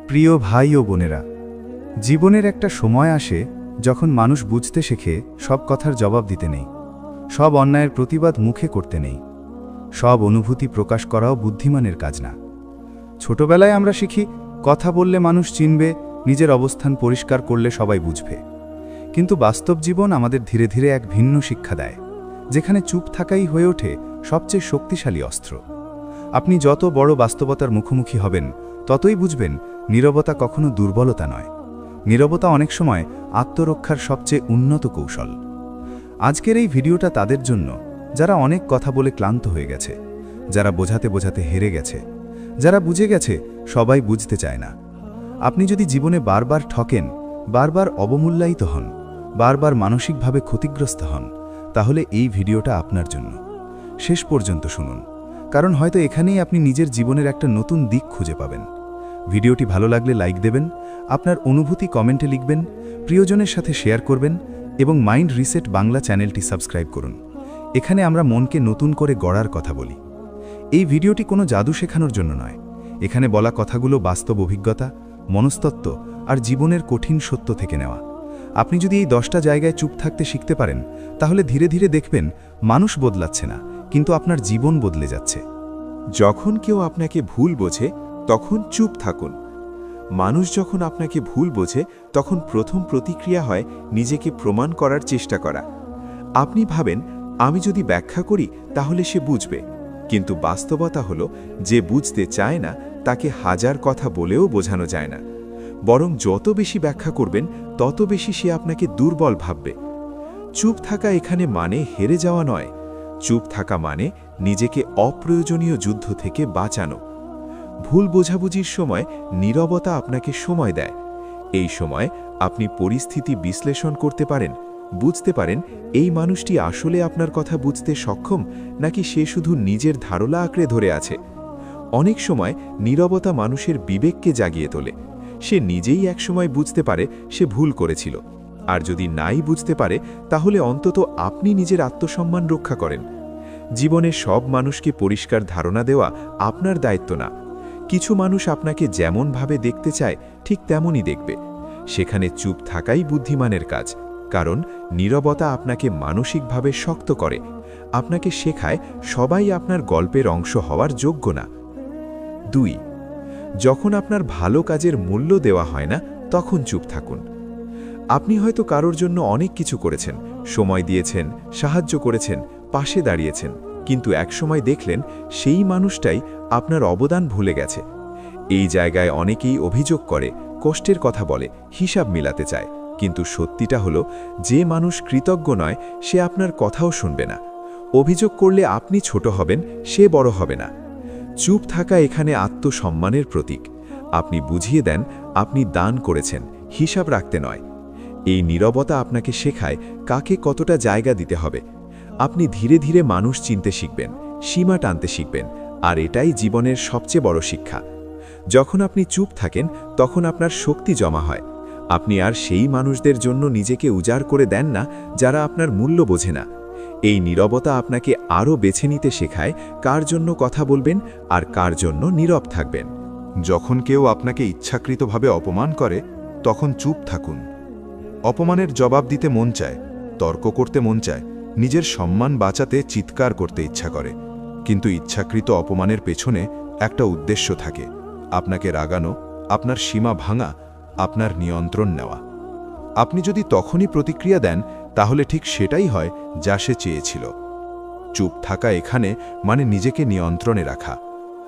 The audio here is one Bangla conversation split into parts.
প্রিয় ভাই ও বোনেরা, জীবনের একটা সময় আসে যখন মানুষ বুঝতে শেখে সব কথার জবাব দিতে নেই, সব অন্যায়ের প্রতিবাদ মুখে করতে নেই, সব অনুভূতি প্রকাশ করাও বুদ্ধিমানের কাজ না। ছোটবেলায় আমরা শিখি কথা বললে মানুষ চিনবে, নিজের অবস্থান পরিষ্কার করলে সবাই বুঝবে। কিন্তু বাস্তব জীবন আমাদের ধীরে ধীরে এক ভিন্ন শিক্ষা দেয়, যেখানে চুপ থাকাই হয়ে ওঠে সবচেয়ে শক্তিশালী অস্ত্র। আপনি যত বড় বাস্তবতার মুখোমুখি হবেন, ততই বুঝবেন নীরবতা কখনো দুর্বলতা নয়, নীরবতা অনেক সময় আত্মরক্ষার সবচেয়ে উন্নত কৌশল। আজকের এই ভিডিওটা তাদের জন্য যারা অনেক কথা বলে ক্লান্ত হয়ে গেছে, যারা বোঝাতে বোঝাতে হেরে গেছে, যারা বুঝে গেছে সবাই বুঝতে চায় না। আপনি যদি জীবনে বারবার ঠকেন, বারবার অবমূল্যায়িত হন, বারবার মানসিকভাবে ক্ষতিগ্রস্ত হন, তাহলে এই ভিডিওটা আপনার জন্য। শেষ পর্যন্ত শুনুন, কারণ হয়তো এখানেই আপনি নিজের জীবনের একটা নতুন দিক খুঁজে পাবেন। ভিডিওটি ভালো লাগলে লাইক দেবেন, আপনার অনুভূতি কমেন্টে লিখবেন, প্রিয়জনের সাথে শেয়ার করবেন এবং মাইন্ড রিসেট বাংলা চ্যানেলটি সাবস্ক্রাইব করুন। এখানে আমরা মনকে নতুন করে গড়ার কথা বলি। এই ভিডিওটি কোনো জাদু শেখানোর জন্য নয়, এখানে বলা কথাগুলো বাস্তব অভিজ্ঞতা, মনস্তত্ত্ব আর জীবনের কঠিন সত্য থেকে নেওয়া। আপনি যদি এই 10টা জায়গায় চুপ থাকতে শিখতে পারেন, তাহলে ধীরে ধীরে দেখবেন মানুষ বদলাচ্ছে না, কিন্তু আপনার জীবন বদলে যাচ্ছে। যখন কেউ আপনাকে ভুল বোঝে, তখন চুপ থাকুন। মানুষ যখন আপনাকে ভুল বোঝে, তখন প্রথম প্রতিক্রিয়া হয় নিজেকে প্রমাণ করার চেষ্টা করা। আপনি ভাবেন, আমি যদি ব্যাখ্যা করি তাহলে সে বুঝবে, কিন্তু বাস্তবতা হলো যে বুঝতে চায় না তাকে হাজার কথা বলেও বোঝানো যায় না। বরং যত বেশি ব্যাখ্যা করবেন, তত বেশি সে আপনাকে দুর্বল ভাববে। চুপ থাকা এখানে মানে হেরে যাওয়া নয়, চুপ থাকা মানে নিজেকে অপ্রয়োজনীয় যুদ্ধ থেকে বাঁচানো। ভুল বোঝাবুঝির সময় নীরবতা আপনাকে সময় দেয়। এই সময় আপনি পরিস্থিতি বিশ্লেষণ করতে পারেন, বুঝতে পারেন এই মানুষটি আসলে আপনার কথা বুঝতে সক্ষম নাকি সে শুধু নিজের ধারণা আঁকড়ে ধরে আছে। অনেক সময় নীরবতা মানুষের বিবেককে জাগিয়ে তোলে। সে নিজেই একসময় বুঝতে পারে সে ভুল করেছিল, আর যদি নাই বুঝতে পারে তাহলে অন্তত আপনি নিজের আত্মসম্মান রক্ষা করেন। জীবনে সব মানুষকে পরিষ্কার ধারণা দেওয়া আপনার দায়িত্ব না। কিছু মানুষ আপনাকে যেমনভাবে দেখতে চায় ঠিক তেমনই দেখবে। সেখানে চুপ থাকাই বুদ্ধিমানের কাজ, কারণ নীরবতা আপনাকে মানসিকভাবে শক্ত করে, আপনাকে শেখায় সবাই আপনার গল্পের অংশ হওয়ার যোগ্য না। 2. যখন আপনার ভালো কাজের মূল্য দেওয়া হয় না, তখন চুপ থাকুন। আপনি হয়তো কারোর জন্য অনেক কিছু করেছেন, সময় দিয়েছেন, সাহায্য করেছেন, পাশে দাঁড়িয়েছেন, কিন্তু একসময় দেখলেন সেই মানুষটাই আপনার অবদান ভুলে গেছে। এই জায়গায় অনেকেই অভিযোগ করে, কষ্টের কথা বলে, হিসাব মিলাতে চায়, কিন্তু সত্যিটা হলো যে মানুষ কৃতজ্ঞ নয় সে আপনার কথাও শুনবে না। অভিযোগ করলে আপনি ছোট হবেন, সে বড় হবে না। চুপ থাকা এখানে আত্মসম্মানের প্রতীক। আপনি বুঝিয়ে দেন আপনি দান করেছেন, হিসাব রাখতে নয়। এই নীরবতা আপনাকে শেখায় কাকে কতটা জায়গা দিতে হবে। আপনি ধীরে ধীরে মানুষ চিনতে শিখবেন, সীমা টানতে শিখবেন, আর এটাই জীবনের সবচেয়ে বড় শিক্ষা। যখন আপনি চুপ থাকেন, তখন আপনার শক্তি জমা হয়। আপনি আর সেই মানুষদের জন্য নিজেকে উজাড় করে দেন না যারা আপনার মূল্য বোঝে না। এই নীরবতা আপনাকে আরও বেছে নিতে শেখায় কার জন্য কথা বলবেন আর কার জন্য নীরব থাকবেন। যখন কেউ আপনাকে ইচ্ছাকৃতভাবে অপমান করে, তখন চুপ থাকুন। অপমানের জবাব দিতে মন চায়, তর্ক করতে মন চায়, নিজের সম্মান বাঁচাতে চিৎকার করতে ইচ্ছা করে, কিন্তু ইচ্ছাকৃত অপমানের পেছনে একটা উদ্দেশ্য থাকে, আপনাকে রাগানো, আপনার সীমা ভাঙা, আপনার নিয়ন্ত্রণ নেওয়া। আপনি যদি তখনই প্রতিক্রিয়া দেন, তাহলে ঠিক সেটাই হয় যা সে চেয়েছিল। চুপ থাকা এখানে মানে নিজেকে নিয়ন্ত্রণে রাখা।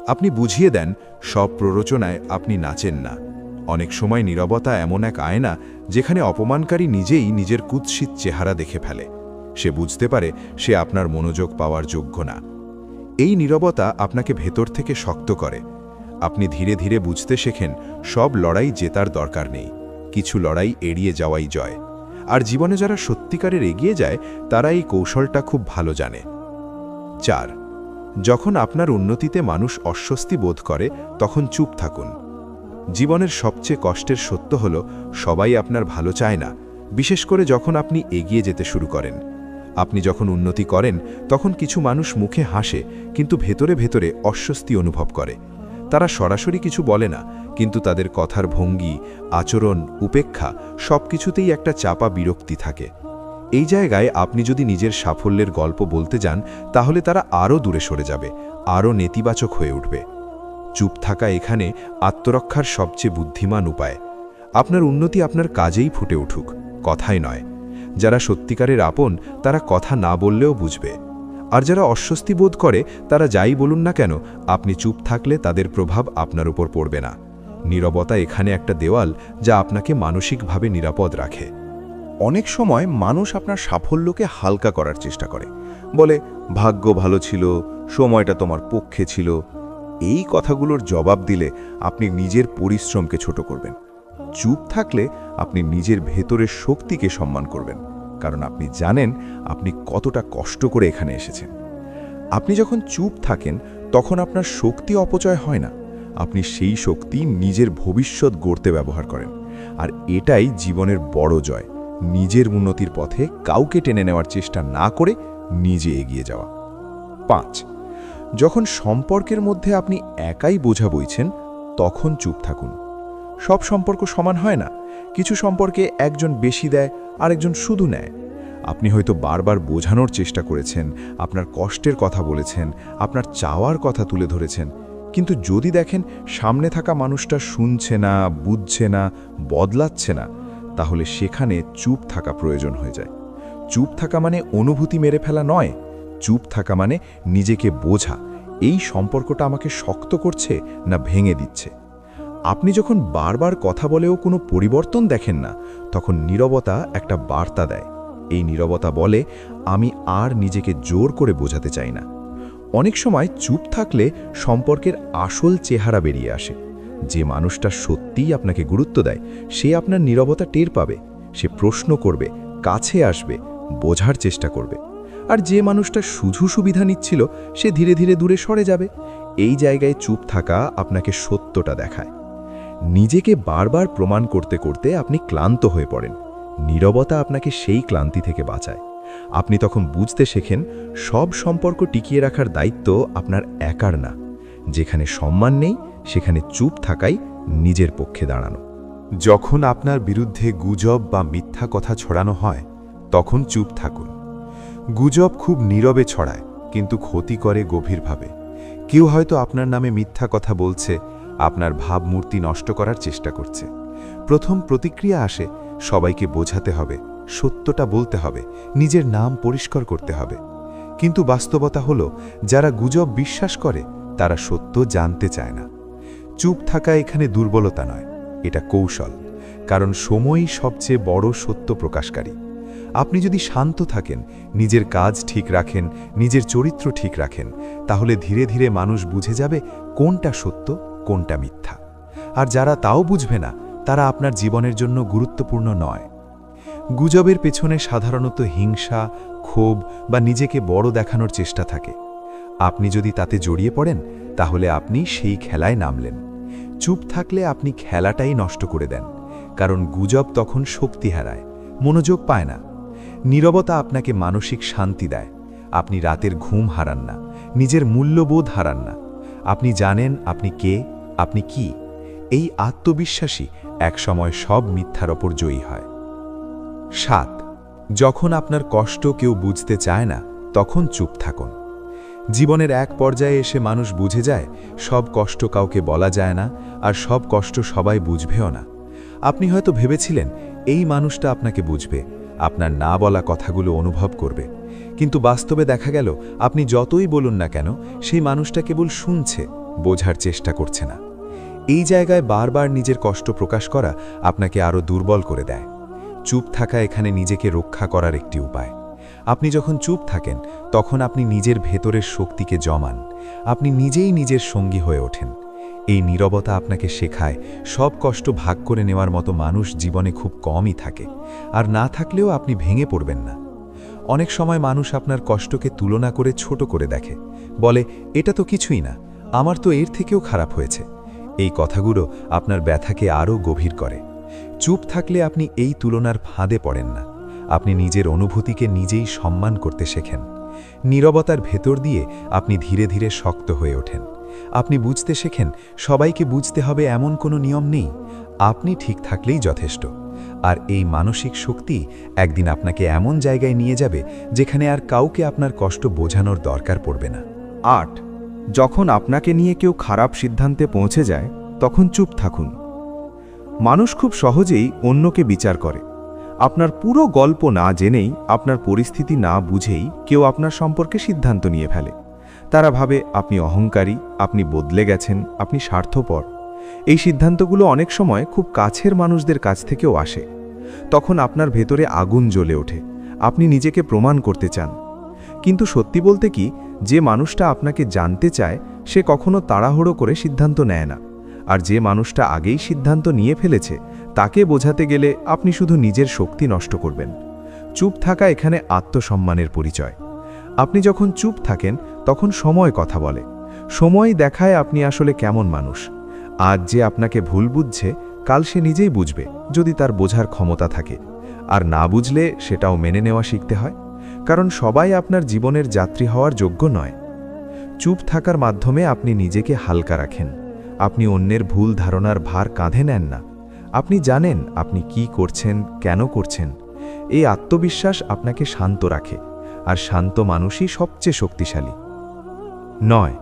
আপনি বুঝিয়ে দেন সব প্ররোচনায় আপনি নাচেন না। অনেক সময় নীরবতা এমন এক আয়না যেখানে অপমানকারী নিজেই নিজের কুৎসিত চেহারা দেখে ফেলে। সে বুঝতে পারে সে আপনার মনোযোগ পাওয়ার যোগ্য না। এই নীরবতা আপনাকে ভেতর থেকে শক্ত করে। আপনি ধীরে ধীরে বুঝতে শেখেন সব লড়াই জেতার দরকার নেই, কিছু লড়াই এড়িয়ে যাওয়াই জয়। আর জীবনে যারা সত্যিকারের এগিয়ে যায় তারা এই কৌশলটা খুব ভালো জানে। 4. যখন আপনার উন্নতিতে মানুষ অস্বস্তি বোধ করে, তখন চুপ থাকুন। জীবনের সবচেয়ে কষ্টের সত্য হল সবাই আপনার ভালো চায় না, বিশেষ করে যখন আপনি এগিয়ে যেতে শুরু করেন। আপনি যখন উন্নতি করেন, তখন কিছু মানুষ মুখে হাসে, কিন্তু ভেতরে ভেতরে অস্বস্তি অনুভব করে। তারা সরাসরি কিছু বলে না, কিন্তু তাদের কথার ভঙ্গি, আচরণ, উপেক্ষা সবকিছুতেই একটা চাপা বিরক্তি থাকে। এই জায়গায় আপনি যদি নিজের সাফল্যের গল্প বলতে যান, তাহলে তারা আরও দূরে সরে যাবে, আরও নেতিবাচক হয়ে উঠবে। চুপ থাকা এখানে আত্মরক্ষার সবচেয়ে বুদ্ধিমান উপায়। আপনার উন্নতি আপনার কাজেই ফুটে উঠুক, কথাই নয়। যারা সত্যিকারের আপন তারা কথা না বললেও বুঝবে, আর যারা অস্বস্তি বোধ করে তারা যাই বলুন না কেন, আপনি চুপ থাকলে তাদের প্রভাব আপনার উপর পড়বে না। নীরবতা এখানে একটা দেওয়াল যা আপনাকে মানসিকভাবে নিরাপদ রাখে। অনেক সময় মানুষ আপনার সাফল্যকে হালকা করার চেষ্টা করে, বলে ভাগ্য ভালো ছিল, সময়টা তোমার পক্ষে ছিল। এই কথাগুলোর জবাব দিলে আপনি নিজের পরিশ্রমকে ছোট করবেন। চুপ থাকলে আপনি নিজের ভেতরের শক্তিকে সম্মান করবেন, কারণ আপনি জানেন আপনি কতটা কষ্ট করে এখানে এসেছেন। আপনি যখন চুপ থাকেন তখন আপনার শক্তি অপচয় হয় না, আপনি সেই শক্তি নিজের ভবিষ্যৎ গড়তে ব্যবহার করেন। আর এটাই জীবনের বড় জয়, নিজের উন্নতির পথে কাউকে টেনে নেওয়ার চেষ্টা না করে নিজে এগিয়ে যাওয়া। 5. যখন সম্পর্কের মধ্যে আপনি একাই বোঝা বইছেন, তখন চুপ থাকুন। সব সম্পর্ক সমান হয় না, কিছু সম্পর্কে একজন বেশি দেয়, আরেকজন শুধু নেয়। আপনি হয়তো বারবার বোঝানোর চেষ্টা করেছেন, আপনার কষ্টের কথা বলেছেন, আপনার চাওয়ার কথা তুলে ধরেছেন, কিন্তু যদি দেখেন সামনে থাকা মানুষটা শুনছে না, বুঝছে না, বদলাচ্ছে না, তাহলে সেখানে চুপ থাকা প্রয়োজন হয়ে যায়। চুপ থাকা মানে অনুভূতি মেরে ফেলা নয়, চুপ থাকা মানে নিজেকে বোঝা, এই সম্পর্কটা আমাকে শক্ত করছে না ভেঙে দিচ্ছে। আপনি যখন বারবার কথা বলেও কোনো পরিবর্তন দেখেন না, তখন নীরবতা একটা বার্তা দেয়। এই নীরবতা বলে, আমি আর নিজেকে জোর করে বোঝাতে চাই না। অনেক সময় চুপ থাকলে সম্পর্কের আসল চেহারা বেরিয়ে আসে। যে মানুষটা সত্যিই আপনাকে গুরুত্ব দেয়, সে আপনার নীরবতা টের পাবে, সে প্রশ্ন করবে, কাছে আসবে, বোঝার চেষ্টা করবে। আর যে মানুষটা শুধু সুবিধা নিচ্ছিল, সে ধীরে ধীরে দূরে সরে যাবে। এই জায়গায় চুপ থাকা আপনাকে সত্যটা দেখায়। নিজেকে বারবার প্রমাণ করতে করতে আপনি ক্লান্ত হয়ে পড়েন। নীরবতা আপনাকে সেই ক্লান্তি থেকে বাঁচায়। আপনি তখন বুঝতে শেখেন, সব সম্পর্ক টিকিয়ে রাখার দায়িত্ব আপনার একার না। যেখানে সম্মান নেই, সেখানে চুপ থাকাই নিজের পক্ষে দাঁড়ানো। যখন আপনার বিরুদ্ধে গুজব বা মিথ্যা কথা ছড়ানো হয়, তখন চুপ থাকুন। গুজব খুব নীরবে ছড়ায়, কিন্তু ক্ষতি করে গভীরভাবে। কেউ হয়তো আপনার নামে মিথ্যা কথা বলছে, আপনার ভাবমূর্তি নষ্ট করার চেষ্টা করছে। প্রথম প্রতিক্রিয়া আসে, সবাইকে বোঝাতে হবে, সত্যটা বলতে হবে, নিজের নাম পরিষ্কার করতে হবে। কিন্তু বাস্তবতা হলো, যারা গুজব বিশ্বাস করে তারা সত্য জানতে চায় না। চুপ থাকা এখানে দুর্বলতা নয়, এটা কৌশল, কারণ সময়ই সবচেয়ে বড় সত্য প্রকাশকারী। আপনি যদি শান্ত থাকেন, নিজের কাজ ঠিক রাখেন, নিজের চরিত্র ঠিক রাখেন, তাহলে ধীরে ধীরে মানুষ বুঝে যাবে কোনটা সত্য, কোনটা মিথ্যা। আর যারা তাও বুঝবে না, তারা আপনার জীবনের জন্য গুরুত্বপূর্ণ নয়। গুজবের পেছনে সাধারণত হিংসা, ক্ষোভ বা নিজেকে বড় দেখানোর চেষ্টা থাকে। আপনি যদি তাতে জড়িয়ে পড়েন, তাহলে আপনি সেই খেলায় নামলেন। চুপ থাকলে আপনি খেলাটাই নষ্ট করে দেন, কারণ গুজব তখন শক্তি হারায়, মনোযোগ পায় না। নীরবতা আপনাকে মানসিক শান্তি দেয়। আপনি রাতের ঘুম হারান না, নিজের মূল্যবোধ হারান না। আপনি জানেন আপনি কে, আপনি কি। এই আত্মবিশ্বাসী একসময় সব মিথ্যার ওপর জয়ী হয়। 7. যখন আপনার কষ্ট কেউ বুঝতে চায় না, তখন চুপ থাকুন। জীবনের এক পর্যায়ে এসে মানুষ বুঝে যায়, সব কষ্ট কাউকে বলা যায় না, আর সব কষ্ট সবাই বুঝবেও না। আপনি হয়তো ভেবেছিলেন এই মানুষটা আপনাকে বুঝবে, আপনার না বলা কথাগুলো অনুভব করবে, কিন্তু বাস্তবে দেখা গেল আপনি যতই বলুন না কেন, সেই মানুষটা কেবল শুনছে, বোঝার চেষ্টা করছে না। এই জায়গায় বারবার নিজের কষ্ট প্রকাশ করা আপনাকে আরও দুর্বল করে দেয়। চুপ থাকা এখানে নিজেকে রক্ষা করার একটি উপায়। আপনি যখন চুপ থাকেন, তখন আপনি নিজের ভেতরের শক্তিকে জমান, আপনি নিজেই নিজের সঙ্গী হয়ে ওঠেন। এই নীরবতা আপনাকে শেখায়, সব কষ্ট ভাগ করে নেওয়ার মতো মানুষ জীবনে খুব কমই থাকে, আর না থাকলেও আপনি ভেঙে পড়বেন না। অনেক সময় মানুষ আপনার কষ্টকে তুলনা করে ছোট করে দেখে, বলে এটা তো কিছুই না, আমার তো এর থেকেও খারাপ হয়েছে। এই কথাগুলো আপনার ব্যথাকে আরও গভীর করে। চুপ থাকলে আপনি এই তুলনার ফাঁদে পড়েন না, আপনি নিজের অনুভূতিকে নিজেই সম্মান করতে শেখেন। নীরবতার ভেতর দিয়ে আপনি ধীরে ধীরে শক্ত হয়ে ওঠেন। আপনি বুঝতে শেখেন সবাইকে বুঝতে হবে এমন কোনো নিয়ম নেই, আপনি ঠিক থাকলেই যথেষ্ট। আর এই মানসিক শক্তি একদিন আপনাকে এমন জায়গায় নিয়ে যাবে যেখানে আর কাউকে আপনার কষ্ট বোঝানোর দরকার পড়বে না। 8. যখন আপনাকে নিয়ে কেউ খারাপ সিদ্ধান্তে পৌঁছে যায় তখন চুপ থাকুন। মানুষ খুব সহজেই অন্যকে বিচার করে। আপনার পুরো গল্প না জেনেই, আপনার পরিস্থিতি না বুঝেই কেউ আপনার সম্পর্কে সিদ্ধান্ত নিয়ে ফেলে। তারা ভাবে আপনি অহংকারী, আপনি বদলে গেছেন, আপনি স্বার্থপর। এই সিদ্ধান্তগুলো অনেক সময় খুব কাছের মানুষদের কাছ থেকেও আসে। তখন আপনার ভেতরে আগুন জ্বলে ওঠে, আপনি নিজেকে প্রমাণ করতে চান। কিন্তু সত্যি বলতে কি, যে মানুষটা আপনাকে জানতে চায় সে কখনো তাড়াহুড়ো করে সিদ্ধান্ত নেয় না। আর যে মানুষটা আগেই সিদ্ধান্ত নিয়ে ফেলেছে তাকে বোঝাতে গেলে আপনি শুধু নিজের শক্তি নষ্ট করবেন। চুপ থাকা এখানে আত্মসম্মানের পরিচয়। আপনি যখন চুপ থাকেন তখন সময় কথা বলে। সময় দেখায় আপনি আসলে কেমন মানুষ। আজ যে আপনাকে ভুল বুঝছে কাল সে নিজেই বুঝবে, যদি তার বোঝার ক্ষমতা থাকে। আর না বুঝলে সেটাও মেনে নেওয়া শিখতে হয়, কারণ সবাই আপনার জীবনের যাত্রী হওয়ার যোগ্য নয়। চুপ থাকার মাধ্যমে আপনি নিজেকে হালকা রাখেন। আপনি অন্যের ভুল ধারণার ভার কাঁধে নেন না। আপনি জানেন আপনি কি করছেন, কেন করছেন। এই আত্মবিশ্বাস আপনাকে শান্ত রাখে, আর শান্ত মানুষই সবচেয়ে শক্তিশালী। 9.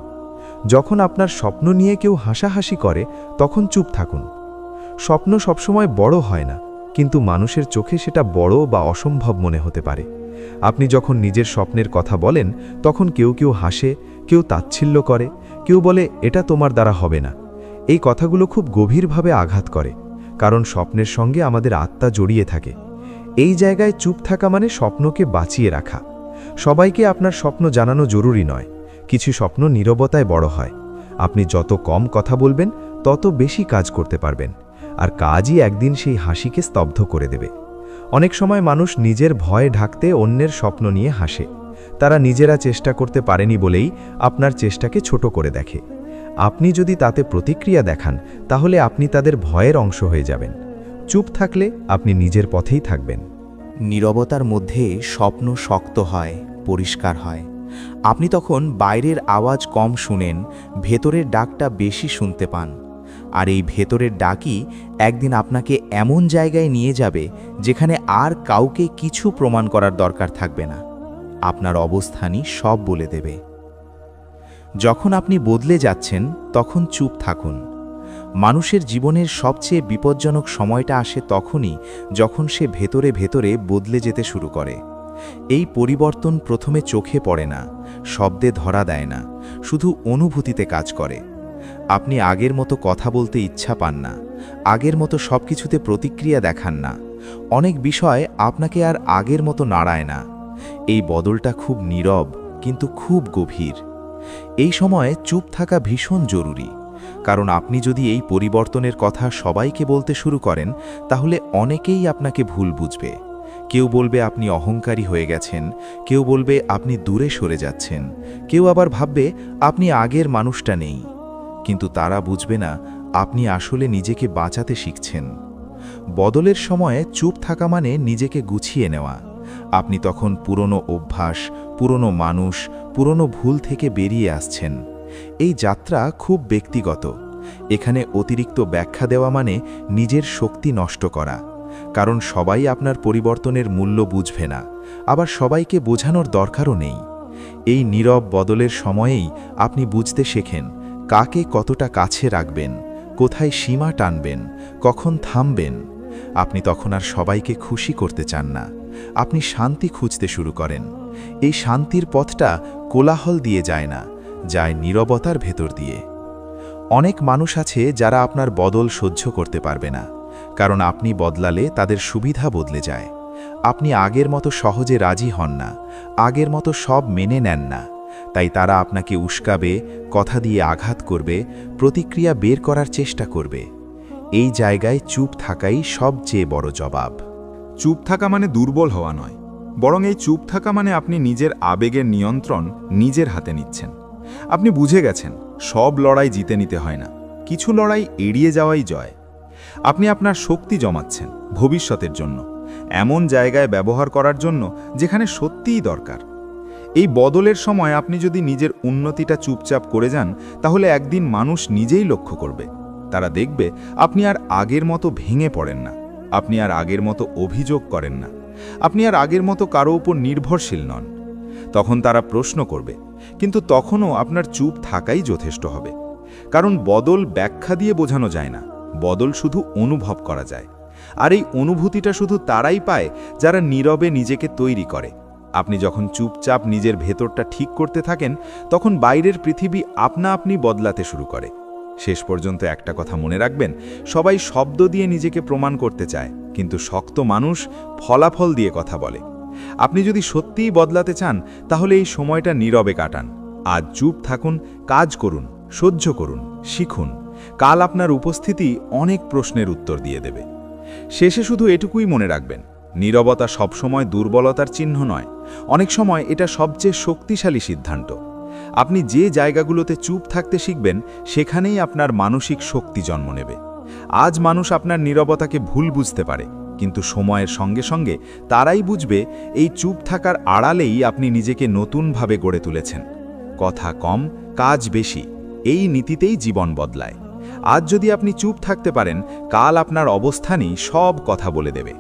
যখন আপনার স্বপ্ন নিয়ে কেউ হাসাহাসি করে তখন চুপ থাকুন। স্বপ্ন সবসময় বড় হয় না, কিন্তু মানুষের চোখে সেটা বড় বা অসম্ভব মনে হতে পারে। আপনি যখন নিজের স্বপ্নের কথা বলেন তখন কেউ কেউ হাসে, কেউ তাচ্ছিল্য করে, কেউ বলে এটা তোমার দ্বারা হবে না। এই কথাগুলো খুব গভীরভাবে আঘাত করে, কারণ স্বপ্নের সঙ্গে আমাদের আত্মা জড়িয়ে থাকে। এই জায়গায় চুপ থাকা মানে স্বপ্নকে বাঁচিয়ে রাখা। সবাইকে আপনার স্বপ্ন জানানো জরুরি নয়। কিছু স্বপ্ন নীরবতায় বড় হয়। আপনি যত কম কথা বলবেন তত বেশি কাজ করতে পারবেন, আর কাজই একদিন সেই হাসিকে স্তব্ধ করে দেবে। অনেক সময় মানুষ নিজের ভয় ঢাকতে অন্যের স্বপ্ন নিয়ে হাসে। তারা নিজেরা চেষ্টা করতে পারেনি বলেই আপনার চেষ্টাকে ছোট করে দেখে। আপনি যদি তাতে প্রতিক্রিয়া দেখান তাহলে আপনি তাদের ভয়ের অংশ হয়ে যাবেন। চুপ থাকলে আপনি নিজের পথেই থাকবেন। নীরবতার মধ্যে স্বপ্ন শক্ত হয়, পরিষ্কার হয়। আপনি তখন বাইরের আওয়াজ কম শুনেন, ভেতরের ডাকটা বেশি শুনতে পান। আর এই ভেতরের ডাকই একদিন আপনাকে এমন জায়গায় নিয়ে যাবে যেখানে আর কাউকে কিছু প্রমাণ করার দরকার থাকবে না। আপনার অবস্থানই সব বলে দেবে। যখন আপনি বদলে যাচ্ছেন তখন চুপ থাকুন। মানুষের জীবনের সবচেয়ে বিপজ্জনক সময়টা আসে তখনই যখন সে ভেতরে ভেতরে বদলে যেতে শুরু করে। এই পরিবর্তন প্রথমে চোখে পড়ে না, শব্দে ধরা দেয় না, শুধু অনুভূতিতে কাজ করে। আপনি আগের মতো কথা বলতে ইচ্ছা পান না, আগের মতো সবকিছুতে প্রতিক্রিয়া দেখান না, অনেক বিষয় আপনাকে আর আগের মতো নাড়ায় না। এই বদলটা খুব নীরব কিন্তু খুব গভীর। এই সময়ে চুপ থাকা ভীষণ জরুরি, কারণ আপনি যদি এই পরিবর্তনের কথা সবাইকে বলতে শুরু করেন তাহলে অনেকেই আপনাকে ভুল বুঝবে। কেউ বলবে আপনি অহংকারী হয়ে গেছেন, কেউ বলবে আপনি দূরে সরে যাচ্ছেন, কেউ আবার ভাববে আপনি আগের মানুষটা নেই। কিন্তু তারা বুঝবে না আপনি আসলে নিজেকে বাঁচাতে শিখছেন। বদলের সময়ে চুপ থাকা মানে নিজেকে গুছিয়ে নেওয়া। আপনি তখন পুরনো অভ্যাস, পুরনো মানুষ, পুরনো ভুল থেকে বেরিয়ে আসছেন। এই যাত্রা খুব ব্যক্তিগত। এখানে অতিরিক্ত ব্যাখ্যা দেওয়া মানে নিজের শক্তি নষ্ট করা, কারণ সবাই আপনার পরিবর্তনের মূল্য বুঝবে না, আবার সবাইকে বোঝানোর দরকারও নেই। এই নীরব বদলের সময়েই আপনি বুঝতে শেখেন কাকে কতটা কাছে রাখবেন, কোথায় সীমা টানবেন, কখন থামবেন। আপনি তখন আর সবাইকে খুশি করতে চান না, আপনি শান্তি খুঁজতে শুরু করেন। এই শান্তির পথটা কোলাহল দিয়ে যায় না, যায় নীরবতার ভেতর দিয়ে। অনেক মানুষ আছে যারা আপনার বদল সহ্য করতে পারবে না, কারণ আপনি বদলালে তাদের সুবিধা বদলে যায়। আপনি আগের মতো সহজে রাজি হন না, আগের মতো সব মেনে নেন না। তাই তারা আপনাকে উস্কাবে, কথা দিয়ে আঘাত করবে, প্রতিক্রিয়া বের করার চেষ্টা করবে। এই জায়গায় চুপ থাকাই সবচেয়ে বড় জবাব। চুপ থাকা মানে দুর্বল হওয়া নয়, বরং এই চুপ থাকা মানে আপনি নিজের আবেগের নিয়ন্ত্রণ নিজের হাতে নিচ্ছেন। আপনি বুঝে গেছেন সব লড়াই জিতে নিতে হয় না, কিছু লড়াই এড়িয়ে যাওয়াই জয়। আপনি আপনার শক্তি জমাচ্ছেন ভবিষ্যতের জন্য, এমন জায়গায় ব্যবহার করার জন্য যেখানে সত্যিই দরকার। এই বদলের সময় আপনি যদি নিজের উন্নতিটা চুপচাপ করে যান, তাহলে একদিন মানুষ নিজেই লক্ষ্য করবে। তারা দেখবে আপনি আর আগের মতো ভেঙে পড়েন না, আপনি আর আগের মতো অভিযোগ করেন না, আপনি আর আগের মতো কারো উপর নির্ভরশীল নন। তখন তারা প্রশ্ন করবে, কিন্তু তখনও আপনার চুপ থাকাই যথেষ্ট হবে। কারণ বদল ব্যাখ্যা দিয়ে বোঝানো যায় না, বদল শুধু অনুভব করা যায়। আর এই অনুভূতিটা শুধু তারাই পায় যারা নীরবে নিজেকে তৈরি করে। আপনি যখন চুপচাপ নিজের ভেতরটা ঠিক করতে থাকেন, তখন বাইরের পৃথিবী আপনা আপনি বদলাতে শুরু করে। শেষ পর্যন্ত একটা কথা মনে রাখবেন, সবাই শব্দ দিয়ে নিজেকে প্রমাণ করতে চায়, কিন্তু শক্ত মানুষ ফলাফল দিয়ে কথা বলে। আপনি যদি সত্যিই বদলাতে চান, তাহলে এই সময়টা নীরবে কাটান। আজ চুপ থাকুন, কাজ করুন, সহ্য করুন, শিখুন। কাল আপনার উপস্থিতি অনেক প্রশ্নের উত্তর দিয়ে দেবে। শেষে শুধু এটুকুই মনে রাখবেন, নীরবতা সবসময় দুর্বলতার চিহ্ন নয়, অনেক সময় এটা সবচেয়ে শক্তিশালী সিদ্ধান্ত। আপনি যে জায়গাগুলোতে চুপ থাকতে শিখবেন, সেখানেই আপনার মানসিক শক্তি জন্ম নেবে। আজ মানুষ আপনার নীরবতাকে ভুল বুঝতে পারে, কিন্তু সময়ের সঙ্গে সঙ্গে তারাই বুঝবে এই চুপ থাকার আড়ালেই আপনি নিজেকে নতুনভাবে গড়ে তুলেছেন। কথা কম, কাজ বেশি, এই নীতিতেই জীবন বদলায়। আজ যদি আপনি চুপ থাকতে পারেন, কাল আপনার অবস্থানই সব কথা বলে দেবে।